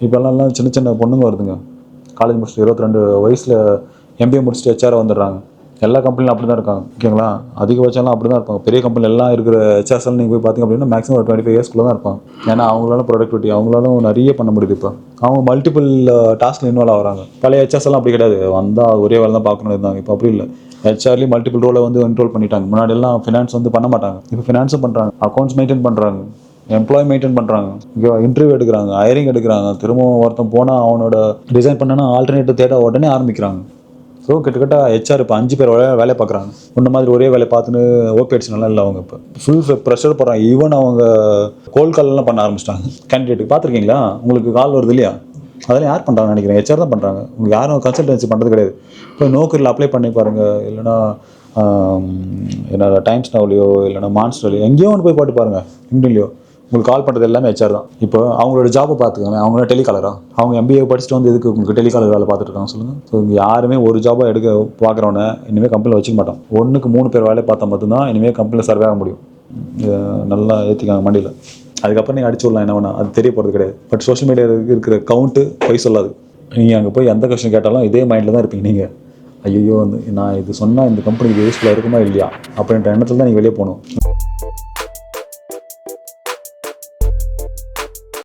இப்போல்லாம் சின்ன சின்ன பொண்ணுங்க வருதுங்க, காலேஜ் முடிச்சுட்டு 22 வயசில் எம்பிஏ முடிச்சுட்டு ஹெச்ஆர் வந்துடுறாங்க. எல்லா கம்பெனிலும் அப்படி தான் இருக்காங்க, ஓகேங்களா. அதிகபட்சம்லாம் அப்படி தான் இருப்பாங்க. பெரிய கம்பெனி எல்லாம் இருக்கிற ஹெச்ஆர்ஸ் நீங்கள் போய் பார்த்தீங்க அப்படின்னா மேக்ஸிமம் ஒரு 25 இயர்ஸ்க்குள்ள தான் இருப்பாங்க. ஏன்னா அவங்களால ப்ரொடக்டிவிட்டி அவங்களாலும் நிறைய பண்ண முடியுது. இப்போ அவங்க மல்டிபிள் டாஸ்க்கில் இன்வால்வ் ஆகிறாங்க. பழைய ஹெச்ஆர்ஸ் எல்லாம் அப்படி கிடையாது, வந்தால் ஒரே வேலை தான் பார்க்கணும் இருந்தாங்க. இப்போ அப்படி இல்லை, ஹெச்ஆர்லேயும் மல்டிபிள் ரோலை வந்து கண்ட்ரோல் பண்ணிட்டாங்க. முன்னாடி எல்லாம் ஃபினான்ஸ் வந்து பண்ண மாட்டாங்க, இப்போ ஃபினான்ஸும் பண்ணுறாங்க, அக்கௌண்ட்ஸ் மெயின்டைன் பண்ணுறாங்க, எம்ப்ளாய் மெயின்டைன் பண்ணுறாங்க, இன்டர்வியூ எடுக்கிறாங்க, ஹையரிங் எடுக்கிறாங்க. திரும்பவும் ஒருத்தன் போனால் அவனோட டிசைன் பண்ணனா ஆல்டர்னேட்டிவ் தேட உடனே ஆரம்பிக்கிறாங்க. ஸோ கிட்டத்தட்ட ஹெச்ஆர் இப்போ 5 பேர் வேலையை பார்க்குறாங்க. முன்ன மாதிரி ஒரே வேலையை பார்த்துன்னு ஓபி அடிச்சுனால இல்லை, அவங்க இப்போ ஃபுல் ப்ரெஷர் போடுறாங்க. ஈவன் அவங்க கோல் கால்லாம் பண்ண ஆரம்பிச்சிட்டாங்க. கேண்டிடேட்டுக்கு பார்த்துருக்கீங்களா, உங்களுக்கு கால் வருது இல்லையா, அதெல்லாம் யார் பண்ணுறாங்கன்னு நினைக்கிறேன், ஹெச்ஆர் தான் பண்ணுறாங்க. உங்களுக்கு யாரும் கன்சல்டன்சி பண்ணுறது கிடையாது. இப்போ நோக்கரியில் அப்ளை பண்ணி பாருங்கள், இல்லைனா என்னோட டைம்ஸ் நவ்லையோ இல்லைனா மான்ஸ்டர்லையோ எங்கேயோ ஒன்று போய் போட்டு பாருங்கள், இன்டர்வியூ உங்களுக்கு கால் பண்ணுறது எல்லாமே ஹெச்ஆர் தான். இப்போ அவங்களோட ஜாப்பை பார்த்துக்கோங்க, அவங்களோட டெலிகாலரா, அவங்க எம்பிஏ படிச்சுட்டு வந்து எதுக்கு உங்களுக்கு டெலிகாலர் வேலை பார்த்துட்டு இருக்காங்க சொல்லுங்கள். ஸோ இங்கே யாருமே ஒரு ஜாபாக எடுக்க பார்க்குறவனை இனிமேல் கம்பெனியில் வச்சுக்க மாட்டோம். 1க்கு 3 பேர் வேலையை பார்த்தா மட்டும்தான் இனிமேல் கம்பெனியில் சர்வே ஆக முடியும். நல்லா ஏற்றிக்காங்க மண்டியில். அதுக்கப்புறம் நீங்கள் அடிச்சு விடலாம், என்ன வேணா, அது தெரிய போகிறது கிடையாது. பட் சோஷியல் மீடியாவில் இருக்கிற கவுண்ட்டு போய் சொல்லாது. நீங்கள் அங்கே போய் எந்த கொஸ்டின் கேட்டாலும் இதே மைண்டில் தான் இருப்பீங்க. நீங்கள் ஐயோ வந்து நான் இது சொன்னால் இந்த கம்பெனிக்கு யூஸ்ஃபுல்லாக இருக்குமா இல்லையா அப்படின்ற எண்ணத்தில் தான் நீங்கள் வெளியே போகணும்.